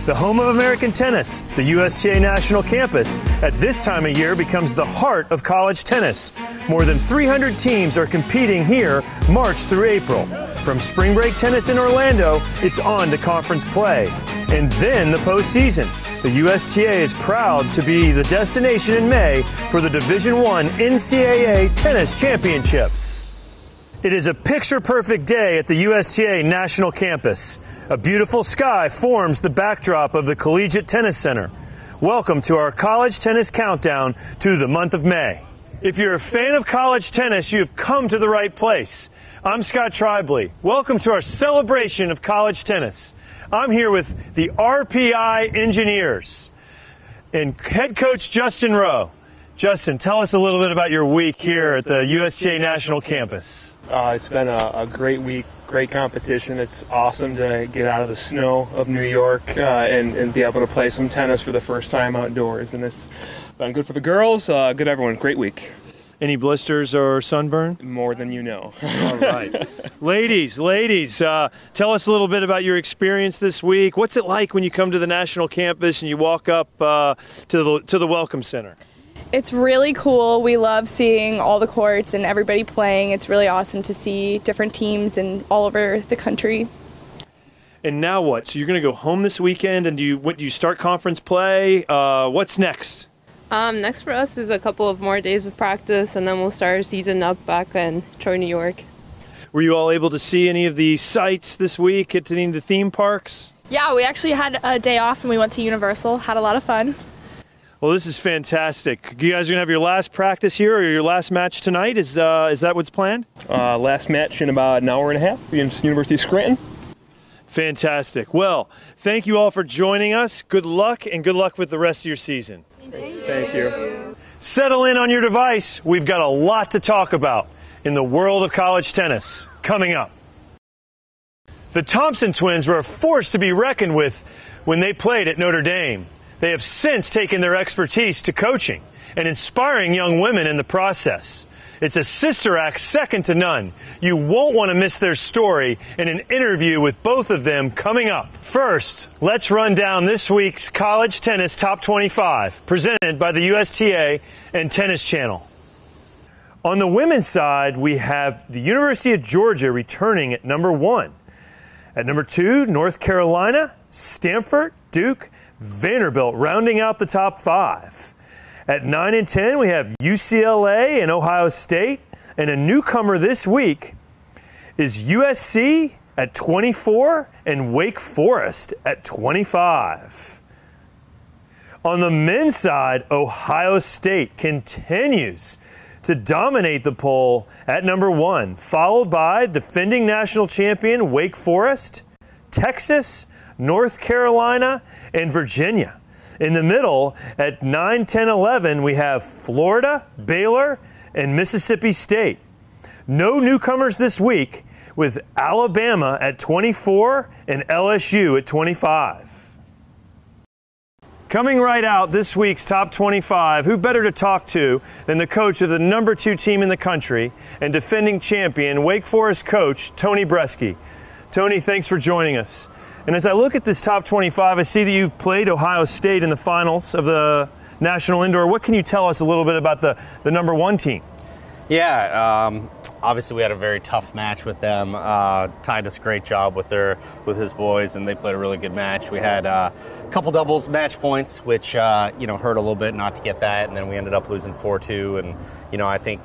The home of American tennis, the USTA National Campus, at this time of year becomes the heart of college tennis. More than 300 teams are competing here March through April. From spring break tennis in Orlando, it's on to conference play. And then the postseason. The USTA is proud to be the destination in May for the Division I NCAA Tennis Championships. It is a picture-perfect day at the USTA National Campus. A beautiful sky forms the backdrop of the Collegiate Tennis Center. Welcome to our college tennis countdown to the month of May. If you're a fan of college tennis, you've come to the right place. I'm Scott Tribley. Welcome to our celebration of college tennis. I'm here with the RPI Engineers and head coach Justin Rowe. Justin, tell us a little bit about your week here at the USTA National Campus. It's been a great week, great competition. It's awesome to get out of the snow of New York and be able to play some tennis for the first time outdoors. And it's been good for the girls, good everyone. Great week. Any blisters or sunburn? More than you know. All right. Ladies, tell us a little bit about your experience this week. What's it like when you come to the National Campus and you walk up to the Welcome Center? It's really cool. We love seeing all the courts and everybody playing. It's really awesome to see different teams and all over the country. And now what? So you're going to go home this weekend, and do you start conference play? What's next? Next for us is a couple of more days of practice, and then we'll start our season up back in Troy, New York. Were you all able to see any of the sites this week at any of the theme parks? Yeah, we actually had a day off and we went to Universal. Had a lot of fun. Well, this is fantastic. You guys are going to have your last practice here, or your last match tonight? Is that what's planned? Last match in about an hour and a half against University of Scranton. Fantastic. Well, thank you all for joining us. Good luck, and good luck with the rest of your season. Thank you. Settle in on your device. We've got a lot to talk about in the world of college tennis coming up. The Thompson Twins were a force to be reckoned with when they played at Notre Dame. They have since taken their expertise to coaching and inspiring young women in the process. It's a sister act second to none. You won't want to miss their story in an interview with both of them coming up. First, let's run down this week's College Tennis Top 25, presented by the USTA and Tennis Channel. On the women's side, we have the University of Georgia returning at number 1. At number 2, North Carolina, Stanford, Duke, Vanderbilt rounding out the top 5. At 9 and 10, we have UCLA and Ohio State. And a newcomer this week is USC at 24 and Wake Forest at 25. On the men's side, Ohio State continues to dominate the poll at number 1, followed by defending national champion Wake Forest, Texas, North Carolina, and Virginia. In the middle, at 9, 10, 11, we have Florida, Baylor, and Mississippi State. No newcomers this week, with Alabama at 24 and LSU at 25. Coming right out, this week's Top 25, who better to talk to than the coach of the number 2 team in the country and defending champion, Wake Forest coach, Tony Bresky. Tony, thanks for joining us. And as I look at this top 25, I see that you've played Ohio State in the finals of the National Indoor. What can you tell us a little bit about the number 1 team? Yeah, obviously we had a very tough match with them. Ty does a great job with his boys, and they played a really good match. We had a couple doubles match points, which hurt a little bit not to get that, and then we ended up losing 4-2. And I think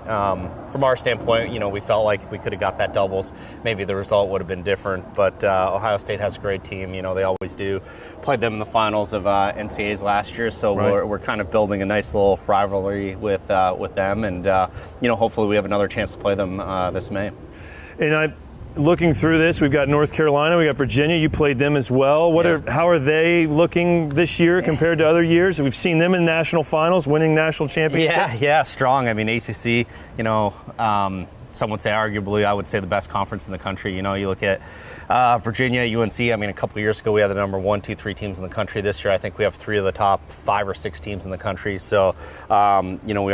from our standpoint, we felt like if we could have got that doubles, maybe the result would have been different. But Ohio State has a great team. They always do. Played them in the finals of NCAAs last year, so right. we're kind of building a nice little rivalry with them, and hopefully we have another chance to play them this May. And looking through this, we've got North Carolina, we got Virginia. You played them as well. How are they looking this year compared to other years? We've seen them in national finals, winning national championships. Yeah, strong. I mean, ACC. Some would say arguably, I would say the best conference in the country. You look at Virginia, UNC. I mean, a couple of years ago we had the number 1, 2, 3 teams in the country. This year I think we have 3 of the top 5 or 6 teams in the country. So, we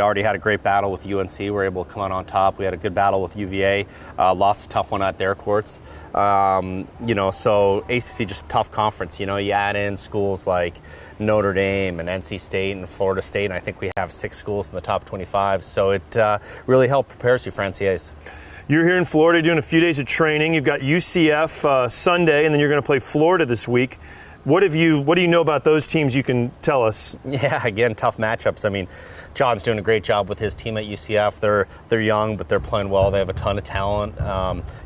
already had a great battle with UNC. We were able to come out on top. We had a good battle with UVA. Lost a tough one at their courts. You know, so ACC just a tough conference. You know, you add in schools like Notre Dame and NC State and Florida State, and I think we have 6 schools in the top 25. So it really helped prepare you for NCAAs. You're here in Florida doing a few days of training. You've got UCF Sunday, and then you're going to play Florida this week. What do you know about those teams you can tell us? Yeah, again, tough matchups. I mean, John's doing a great job with his team at UCF. They're young, but they're playing well. They have a ton of talent.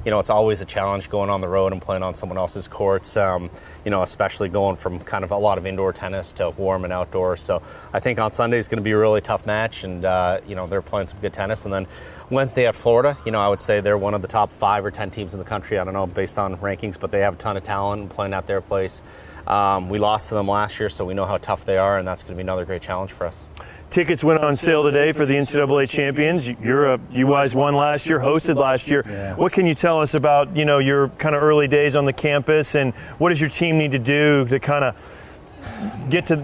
You know, it's always a challenge going on the road and playing on someone else's courts. You know, especially going from kind of a lot of indoor tennis to warm and outdoor. So I think on Sunday is going to be a really tough match, and you know, they're playing some good tennis. And then Wednesday at Florida, you know, I would say they're one of the top 5 or 10 teams in the country. I don't know based on rankings, but they have a ton of talent and playing at their place. We lost to them last year, so we know how tough they are, and that's going to be another great challenge for us. Tickets went on sale today for the NCAA champions. You guys won last year, hosted last year. Yeah. What can you tell us about, you know, your kind of early days on the campus, and what does your team need to do to kind of get to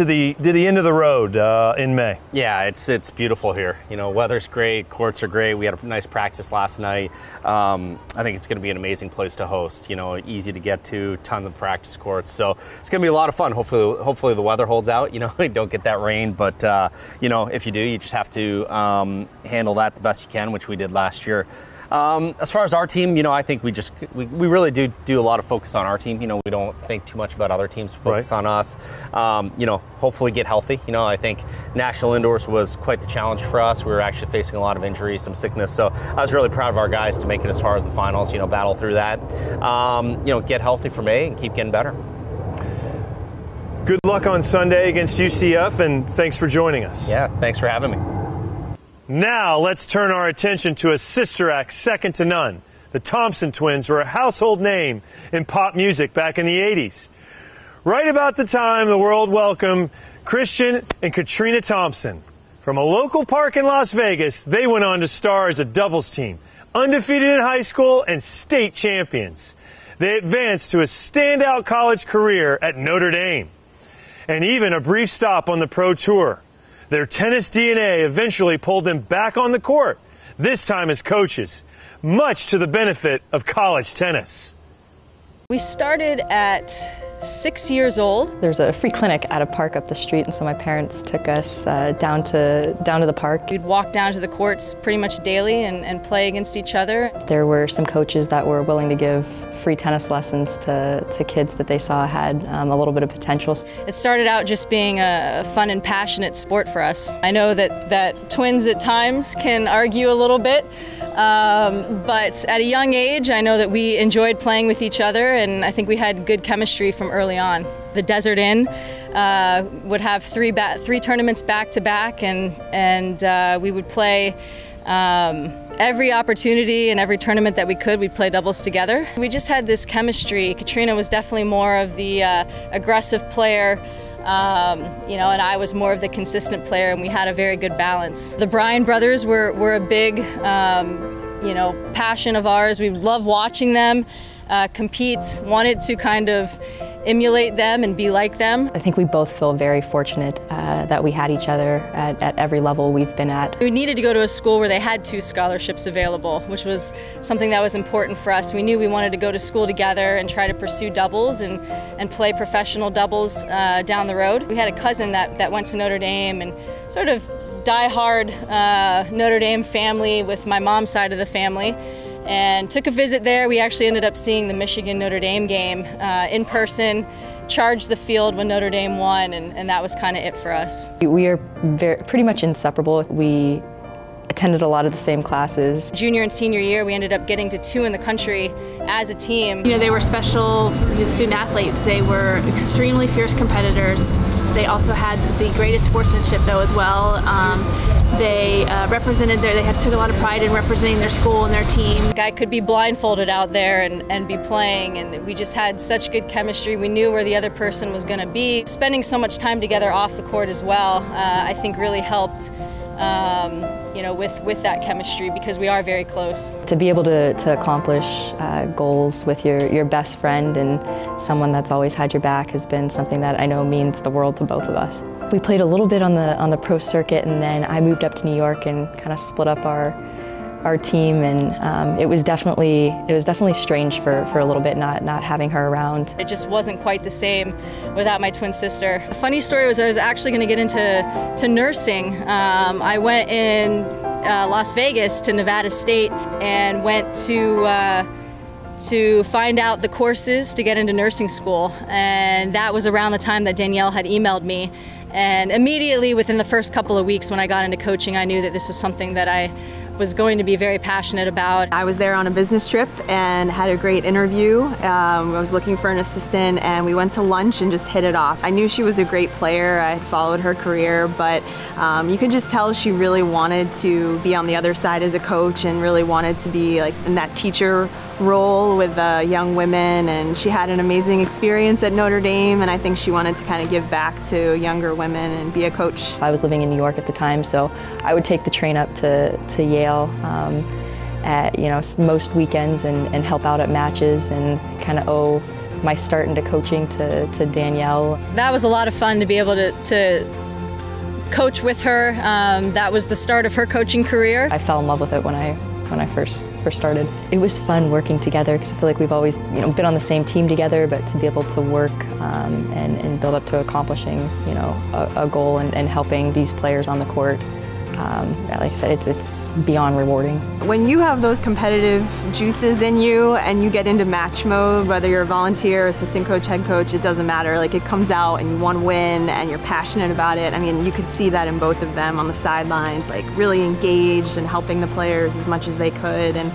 the end of the road in May? Yeah, it's beautiful here. You know, weather's great, courts are great. We had a nice practice last night. I think it's going to be an amazing place to host. You know, easy to get to, ton of practice courts. So it's going to be a lot of fun. Hopefully the weather holds out. You know, you don't get that rain, but you know, if you do, you just have to handle that the best you can, which we did last year. As far as our team, you know, I think we really do a lot of focus on our team. You know, we don't think too much about other teams. Focus on us. You know, hopefully get healthy. You know, I think National Indoors was quite the challenge for us. We were actually facing a lot of injuries, some sickness. So I was really proud of our guys to make it as far as the finals. You know, battle through that. You know, get healthy for May and keep getting better. Good luck on Sunday against UCF, and thanks for joining us. Yeah, thanks for having me. Now let's turn our attention to a sister act second to none. The Thompson Twins were a household name in pop music back in the 80s. Right about the time the world welcomed Christian and Katrina Thompson. From a local park in Las Vegas, they went on to star as a doubles team, undefeated in high school and state champions. They advanced to a standout college career at Notre Dame, and even a brief stop on the pro tour. Their tennis DNA eventually pulled them back on the court, this time as coaches, much to the benefit of college tennis. We started at 6 years old. There's a free clinic at a park up the street, and so my parents took us down to the park. We'd walk down to the courts pretty much daily and play against each other. There were some coaches that were willing to give free tennis lessons to kids that they saw had a little bit of potential. It started out just being a fun and passionate sport for us. I know that twins at times can argue a little bit, but at a young age I know that we enjoyed playing with each other, and I think we had good chemistry from early on. The Desert Inn would have three tournaments back to back, and we would play every opportunity and every tournament that we could. We'd play doubles together. We just had this chemistry. Katrina was definitely more of the aggressive player, you know, and I was more of the consistent player, and we had a very good balance. The Bryan brothers were a big, you know, passion of ours. We loved watching them compete, wanted to kind of emulate them and be like them. I think we both feel very fortunate that we had each other at every level we've been at. We needed to go to a school where they had 2 scholarships available, which was something that was important for us. We knew we wanted to go to school together and try to pursue doubles and play professional doubles down the road. We had a cousin that went to Notre Dame, and sort of die-hard Notre Dame family with my mom's side of the family, and took a visit there. We actually ended up seeing the Michigan-Notre Dame game in person, charged the field when Notre Dame won, and that was kind of it for us. We are pretty much inseparable. We attended a lot of the same classes. Junior and senior year, we ended up getting to 2 in the country as a team. You know, they were special student athletes. They were extremely fierce competitors. They also had the greatest sportsmanship, though, as well. They took a lot of pride in representing their school and their team. I could be blindfolded out there and be playing, and we just had such good chemistry. We knew where the other person was going to be. Spending so much time together off the court as well, I think really helped, you know, with that chemistry, because we are very close. To be able to accomplish goals with your best friend and someone that's always had your back has been something that I know means the world to both of us. We played a little bit on the pro circuit, and then I moved up to New York and kind of split up our our team, and it was definitely strange for a little bit not having her around. It just wasn't quite the same without my twin sister. A funny story was I was actually going to get into nursing. I went in Las Vegas to Nevada State and went to find out the courses to get into nursing school, and that was around the time that Danielle had emailed me. And immediately within the first couple of weeks when I got into coaching, I knew that this was something that I was going to be very passionate about. I was there on a business trip and had a great interview. I was looking for an assistant, and we went to lunch and just hit it off. I knew she was a great player. I had followed her career, but you could just tell she really wanted to be on the other side as a coach and really wanted to be like in that teacher role with young women, and she had an amazing experience at Notre Dame, and I think she wanted to kind of give back to younger women and be a coach. I was living in New York at the time, so I would take the train up to Yale at most weekends and help out at matches, and kind of owe my start into coaching to Danielle. That was a lot of fun to be able to coach with her. That was the start of her coaching career. I fell in love with it when I first started. It was fun working together because I feel like we've always been on the same team together, but to be able to work and build up to accomplishing a goal and helping these players on the court, like I said, it's beyond rewarding. When you have those competitive juices in you and you get into match mode, whether you're a volunteer, assistant coach, head coach, it doesn't matter. Like, it comes out and you want to win and you're passionate about it. I mean, you could see that in both of them on the sidelines, like really engaged and helping the players as much as they could. And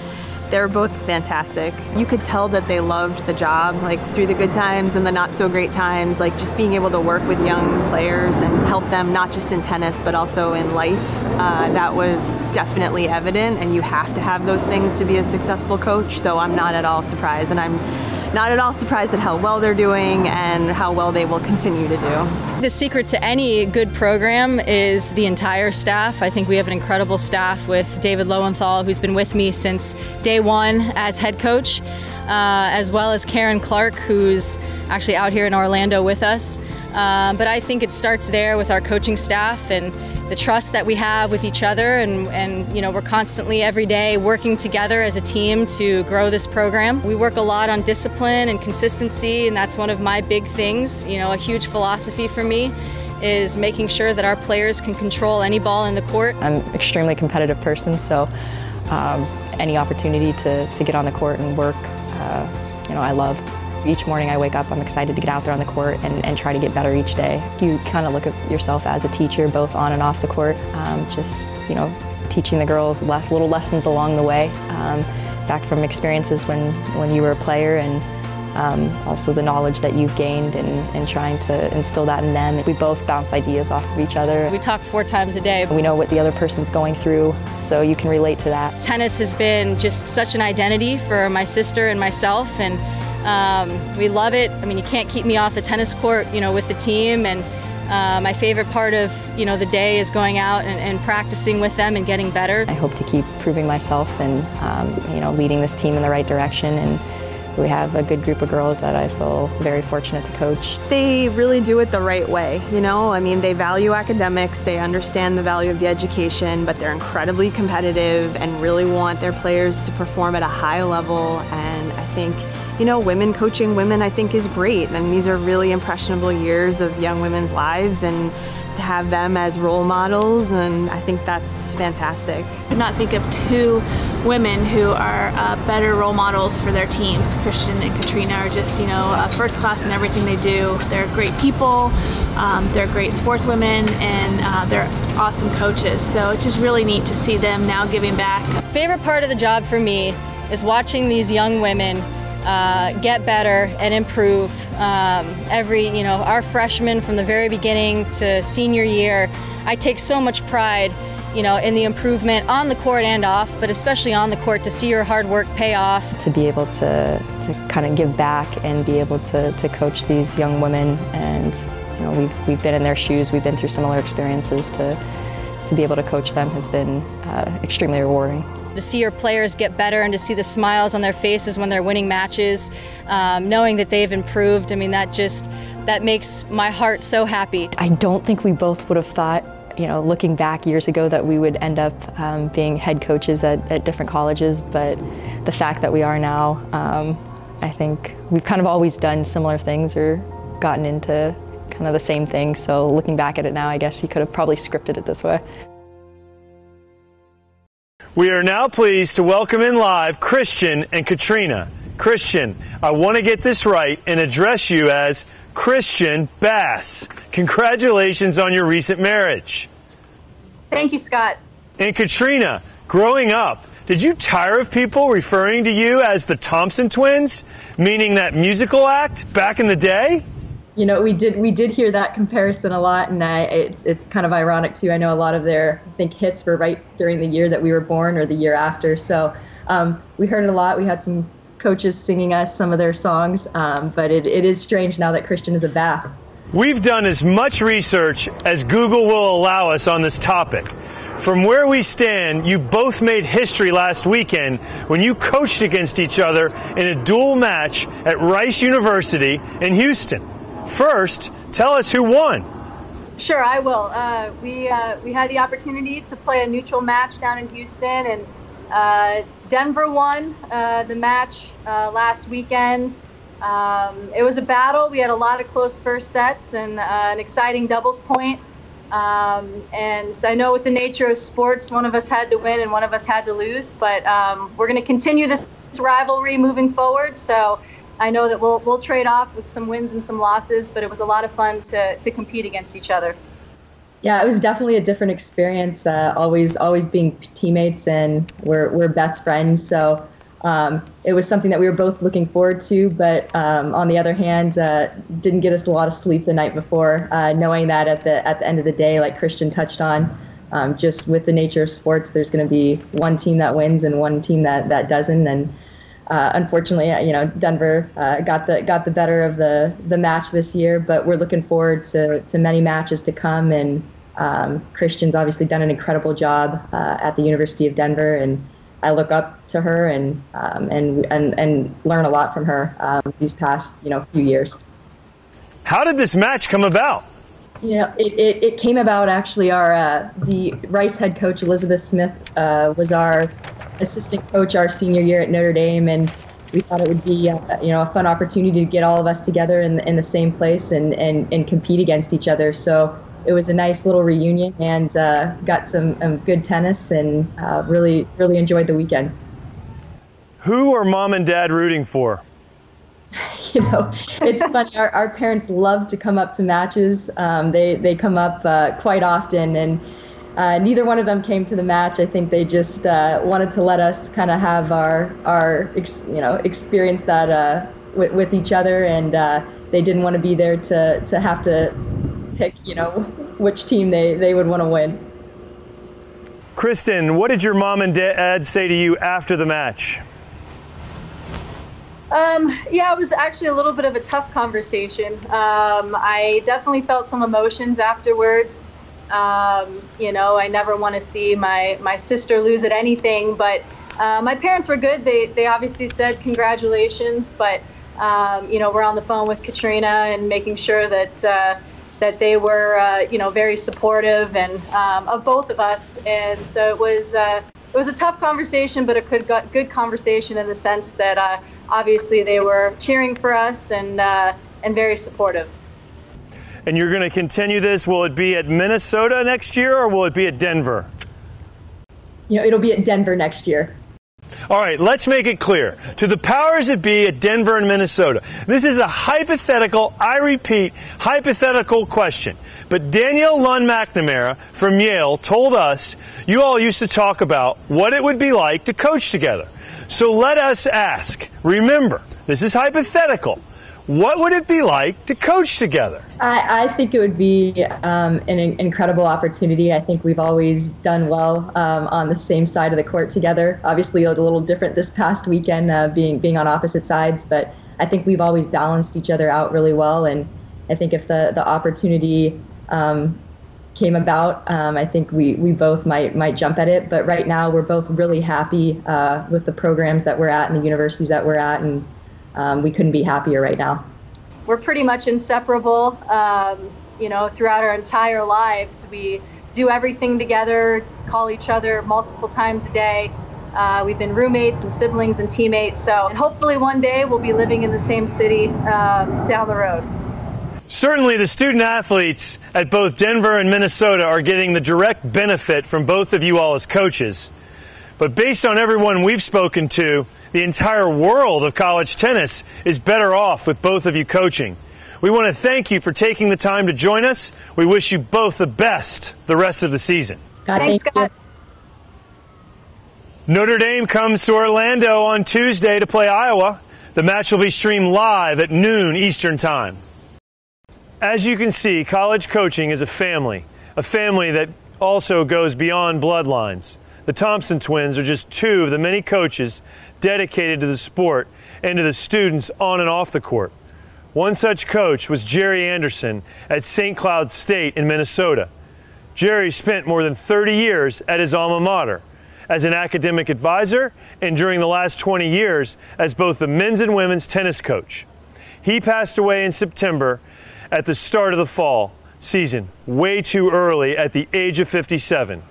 they're both fantastic. You could tell that they loved the job, like through the good times and the not so great times, like just being able to work with young players and help them not just in tennis but also in life. That was definitely evident, and you have to have those things to be a successful coach, so I'm not at all surprised, and I'm not at all surprised at how well they're doing and how well they will continue to do. The secret to any good program is the entire staff. I think we have an incredible staff with David Lowenthal, who's been with me since day one as head coach, as well as Karen Clark, who's actually out here in Orlando with us. But I think it starts there with our coaching staff and the trust that we have with each other, and we're constantly every day working together as a team to grow this program. We work a lot on discipline and consistency, and that's one of my big things. A huge philosophy for me is making sure that our players can control any ball in the court. I'm an extremely competitive person, so any opportunity to get on the court and work, I love. Each morning I wake up, I'm excited to get out there on the court and try to get better each day. You kind of look at yourself as a teacher, both on and off the court, just teaching the girls little lessons along the way, back from experiences when you were a player, and also the knowledge that you've gained and trying to instill that in them. We both bounce ideas off of each other. We talk 4 times a day. We know what the other person's going through, so you can relate to that. Tennis has been just such an identity for my sister and myself, and we love it. I mean, you can't keep me off the tennis court, with the team, and my favorite part of, the day is going out and practicing with them and getting better. I hope to keep proving myself and, leading this team in the right direction, and we have a good group of girls that I feel very fortunate to coach. They really do it the right way, I mean, they value academics, they understand the value of the education, but they're incredibly competitive and really want their players to perform at a high level, and I think women coaching women, I think, is great. And these are really impressionable years of young women's lives, and to have them as role models, and I think that's fantastic. I could not think of 2 women who are better role models for their teams. Christian and Katrina are just, first class in everything they do. They're great people, they're great sportswomen, and they're awesome coaches. So it's just really neat to see them now giving back. Favorite part of the job for me is watching these young women get better and improve. Our freshmen from the very beginning to senior year, I take so much pride, in the improvement on the court and off, but especially on the court, to see your hard work pay off. To be able to kind of give back and be able to coach these young women, and we've been in their shoes, we've been through similar experiences, to be able to coach them has been extremely rewarding. To see your players get better and to see the smiles on their faces when they're winning matches, knowing that they've improved, I mean, that makes my heart so happy. I don't think we both would have thought, looking back years ago that we would end up being head coaches at different colleges, but the fact that we are now, I think we've kind of always done similar things or gotten into kind of the same thing. So looking back at it now, I guess you could have probably scripted it this way. We are now pleased to welcome in live Christian and Katrina. Christian, I want to get this right and address you as Christian Bass. Congratulations on your recent marriage. Thank you, Scott. And Katrina, growing up, did you tire of people referring to you as the Thompson Twins, meaning that musical act back in the day? You know, we did hear that comparison a lot, and it's kind of ironic too. I know a lot of their, I think, hits were right during the year that we were born or the year after. So we heard it a lot. We had some coaches singing us some of their songs, but it is strange now that Christian is a Bass. We've done as much research as Google will allow us on this topic. From where we stand, you both made history last weekend when you coached against each other in a dual match at Rice University in Houston. First, tell us who won. Sure, I will. We had the opportunity to play a neutral match down in Houston, and Denver won the match last weekend. It was a battle. We had a lot of close first sets and an exciting doubles point. And I know with the nature of sports, one of us had to win and one of us had to lose, but we're going to continue this rivalry moving forward. So I know that we'll trade off with some wins and some losses, but it was a lot of fun to compete against each other. Yeah, it was definitely a different experience. Always being teammates, and we're best friends. So it was something that we were both looking forward to. But on the other hand, didn't get us a lot of sleep the night before, knowing that at the end of the day, like Christian touched on, just with the nature of sports, there's going to be one team that wins and one team that doesn't. And unfortunately, Denver got the better of the match this year, but we're looking forward to many matches to come. And Christian's obviously done an incredible job at the University of Denver, and I look up to her and learn a lot from her these past few years. How did this match come about? It came about actually. The Rice head coach Elizabeth Smith was our assistant coach our senior year at Notre Dame, and we thought it would be a fun opportunity to get all of us together in the same place and compete against each other. So it was a nice little reunion, and got some good tennis, and really enjoyed the weekend. Who are mom and dad rooting for? It's funny. Our parents love to come up to matches. They come up quite often, and neither one of them came to the match. I think they just wanted to let us kind of have our experience that with each other, and they didn't want to be there to have to pick which team they would want to win. Kristen, what did your mom and dad say to you after the match? Yeah, it was actually a little bit of a tough conversation. I definitely felt some emotions afterwards. I never want to see my sister lose at anything, but my parents were good. They obviously said congratulations, but we're on the phone with Katrina and making sure that they were very supportive and of both of us. And so it was a tough conversation, but a good conversation in the sense that obviously they were cheering for us and very supportive. And you're going to continue this. Will it be at Minnesota next year, or will it be at Denver? It'll be at Denver next year. All right, let's make it clear. To the powers that be at Denver and Minnesota, this is a hypothetical, I repeat, hypothetical question. But Danielle Lund-McNamara from Yale told us you all used to talk about what it would be like to coach together. So let us ask, remember, this is hypothetical. What would it be like to coach together? I think it would be an incredible opportunity. I think we've always done well on the same side of the court together. Obviously, a little different this past weekend, being on opposite sides, but I think we've always balanced each other out really well. And I think if the opportunity came about, I think we both might jump at it. But right now, we're both really happy with the programs that we're at and the universities that we're at, and we couldn't be happier right now. We're pretty much inseparable. Throughout our entire lives, we do everything together, call each other multiple times a day. We've been roommates and siblings and teammates, and hopefully one day we'll be living in the same city down the road. Certainly the student athletes at both Denver and Minnesota are getting the direct benefit from both of you all as coaches. But based on everyone we've spoken to, the entire world of college tennis is better off with both of you coaching. We want to thank you for taking the time to join us. We wish you both the best the rest of the season. Thanks, Scott. Notre Dame comes to Orlando on Tuesday to play Iowa. The match will be streamed live at noon Eastern Time. As you can see, college coaching is a family that also goes beyond bloodlines. The Thompson Twins are just two of the many coaches dedicated to the sport and to the students on and off the court. One such coach was Gerry Anderson at St. Cloud State in Minnesota. Gerry spent more than 30 years at his alma mater as an academic advisor and during the last 20 years as both the men's and women's tennis coach. He passed away in September at the start of the fall season, way too early at the age of 57.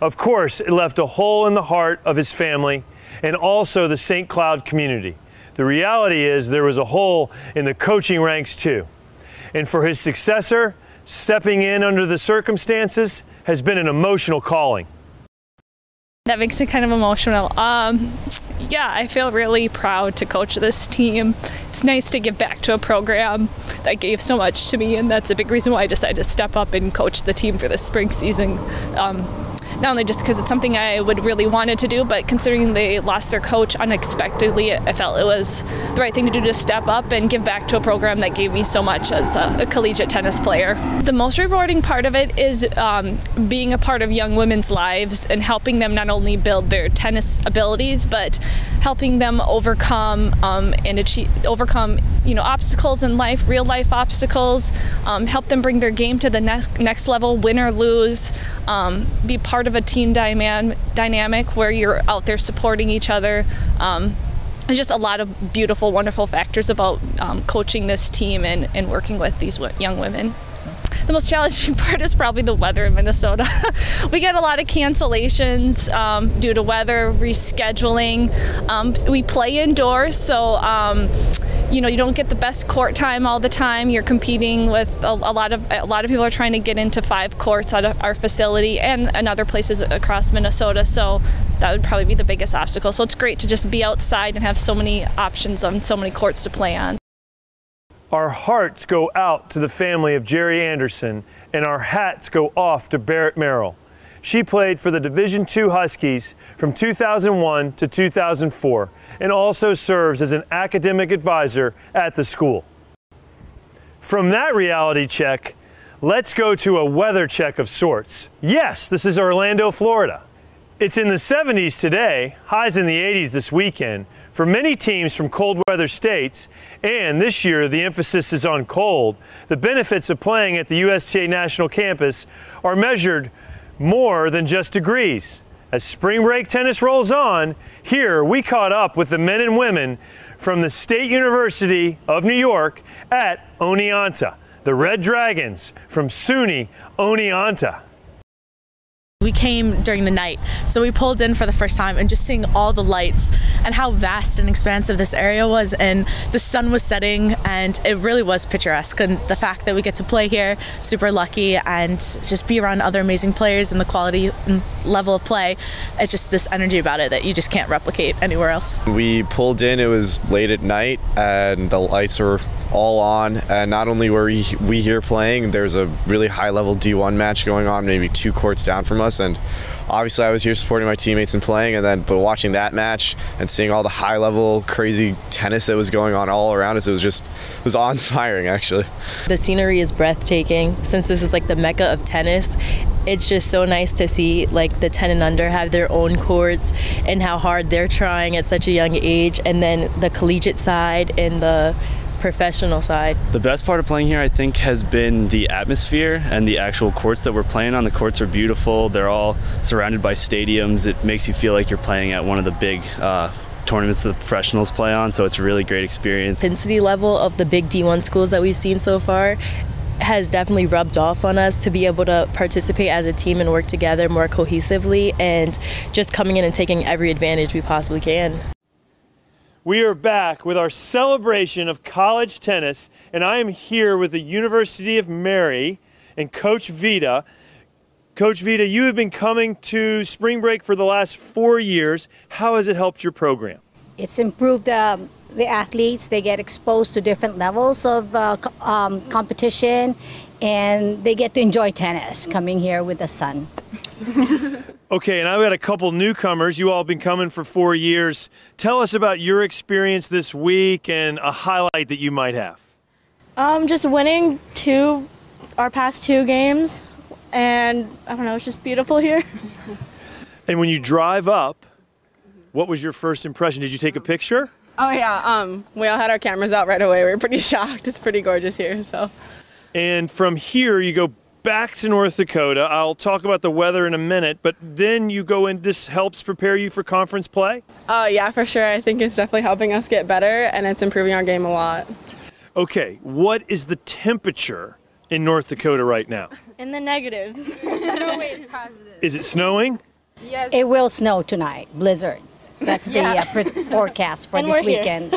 Of course, it left a hole in the heart of his family and also the St. Cloud community. The reality is there was a hole in the coaching ranks too. And for his successor, stepping in under the circumstances has been an emotional calling. That makes it kind of emotional. Yeah, I feel really proud to coach this team. It's nice to give back to a program that gave so much to me, and that's a big reason why I decided to step up and coach the team for the spring season. Not only just because it's something I would really wanted to do, but considering they lost their coach unexpectedly, I felt it was the right thing to do to step up and give back to a program that gave me so much as a collegiate tennis player. The most rewarding part of it is being a part of young women's lives and helping them not only build their tennis abilities, but helping them overcome obstacles in life, real life obstacles, help them bring their game to the next level, win or lose, be part of a team dynamic where you're out there supporting each other. There's just a lot of beautiful, wonderful factors about coaching this team and working with these young women. The most challenging part is probably the weather in Minnesota. We get a lot of cancellations due to weather, rescheduling. We play indoors, so you don't get the best court time all the time. You're competing with a lot of people are trying to get into 5 courts out of our facility and other places across Minnesota. So that would probably be the biggest obstacle. So it's great to just be outside and have so many options on so many courts to play on. Our hearts go out to the family of Gerry Anderson, and our hats go off to Barrett Merrill. She played for the Division II Huskies from 2001 to 2004 and also serves as an academic advisor at the school. From that reality check, let's go to a weather check of sorts. Yes, this is Orlando, Florida. It's in the 70s today, highs in the 80s this weekend. For many teams from cold weather states, and this year the emphasis is on cold, the benefits of playing at the USTA National Campus are measured more than just degrees. As spring break tennis rolls on, here we caught up with the men and women from the State University of New York at Oneonta, the Red Dragons from SUNY Oneonta. We came during the night, so we pulled in for the first time and just seeing all the lights and how vast and expansive this area was, and the sun was setting and it really was picturesque, and the fact that we get to play here, super lucky, and just be around other amazing players and the quality and level of play, it's just this energy about it that you just can't replicate anywhere else. We pulled in, it was late at night and the lights were all on, and not only were we here playing, there's a really high level D1 match going on maybe 2 courts down from us, and obviously I was here supporting my teammates and playing, but watching that match and seeing all the high level crazy tennis that was going on all around us, it was awe-inspiring actually. The scenery is breathtaking. Since this is like the mecca of tennis, it's just so nice to see like the 10 and under have their own courts and how hard they're trying at such a young age, and then the collegiate side and the professional side. The best part of playing here, I think, has been the atmosphere and the actual courts that we're playing on. The courts are beautiful. They're all surrounded by stadiums. It makes you feel like you're playing at one of the big tournaments that the professionals play on, so it's a really great experience. Intensity level of the big D1 schools that we've seen so far, has definitely rubbed off on us to be able to participate as a team and work together more cohesively and just coming in and taking every advantage we possibly can. We are back with our celebration of college tennis, and I am here with the University of Mary and Coach Vita. Coach Vita, you have been coming to spring break for the last 4 years. How has it helped your program? It's improved the athletes. They get exposed to different levels of competition, and they get to enjoy tennis coming here with the sun. Okay, and I've got a couple newcomers. You all have been coming for 4 years. Tell us about your experience this week and a highlight that you might have. Just winning our past 2 games, and I don't know, it's just beautiful here. And when you drive up, what was your first impression? Did you take a picture? Oh yeah, we all had our cameras out right away. We were pretty shocked. It's pretty gorgeous here, so. And from here, you go back to North Dakota. I'll talk about the weather in a minute, but then you go in. This helps prepare you for conference play? Yeah, for sure. I think it's definitely helping us get better, and it's improving our game a lot. Okay, what is the temperature in North Dakota right now? In the negatives. No way, it's positive. Is it snowing? Yes. It will snow tonight, blizzard. That's the forecast for this weekend.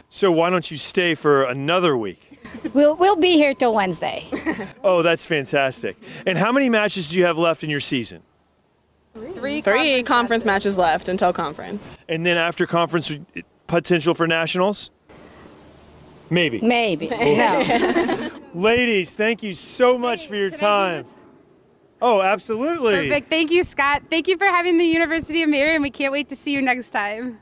So why don't you stay for another week? We'll be here till Wednesday. Oh, that's fantastic. And how many matches do you have left in your season? 3 conference matches left until conference. And then after conference, potential for nationals? Maybe. Maybe. No. Ladies, thank you so much for your time. Oh, absolutely. Perfect. Thank you, Scott. Thank you for having the University of Mary, and we can't wait to see you next time.